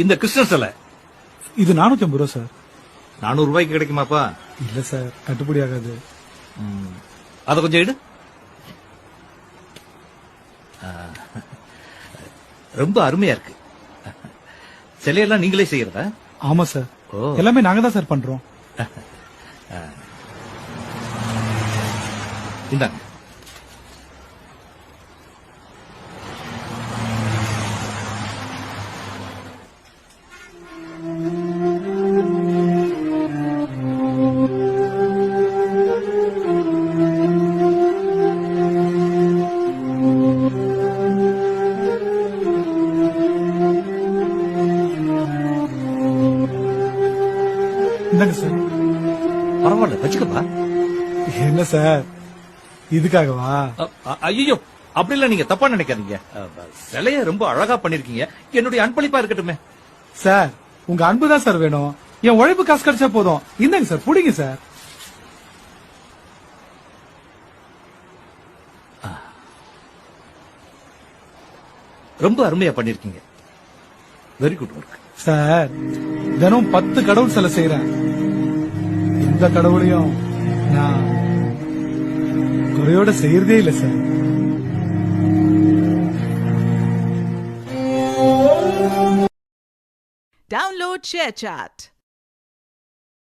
இந்த கிருஷ்ண சிலை இது 450 ரூபா சார். 400 ரூபாய்க்கு கிடைக்குமாப்பா? இல்ல சார், கட்டுப்படி ஆகாது. அத கொஞ்சம் எடு. ரொம்ப அருமையா இருக்கு. சிலையெல்லாம் நீங்களே செய்யறதா? ஆமா சார், ஓ. எல்லாமே நாங்க தான் சார் பண்றோம். இந்தாங்க. இந்தாங்க சார். பரவாயில்ல, வச்சுக்கப்பா. என்ன சார், இதுக்காகவா? ஐயோ, அப்படிலாம் நீங்க தப்பா நினைக்காதீங்க. சிலைய ரொம்ப அழகா பண்ணிருக்கீங்க. என்னுடைய அன்பளிப்பா இருக்கட்டுமே. சார், உங்க அன்பு தான் சார் வேணும். என் உழைப்பு காசு கிடைச்சா போதும். இந்தாங்க சார், புடிங்க சார். ரொம்ப அருமையா பண்ணிருக்கீங்க. Very good work. சார், தினம் 10 கடவுள் சிலை செய்யறேன். எந்த கடவுளையும் நான் குறையோட செய்யறதே இல்ல சார். Download ShareChat.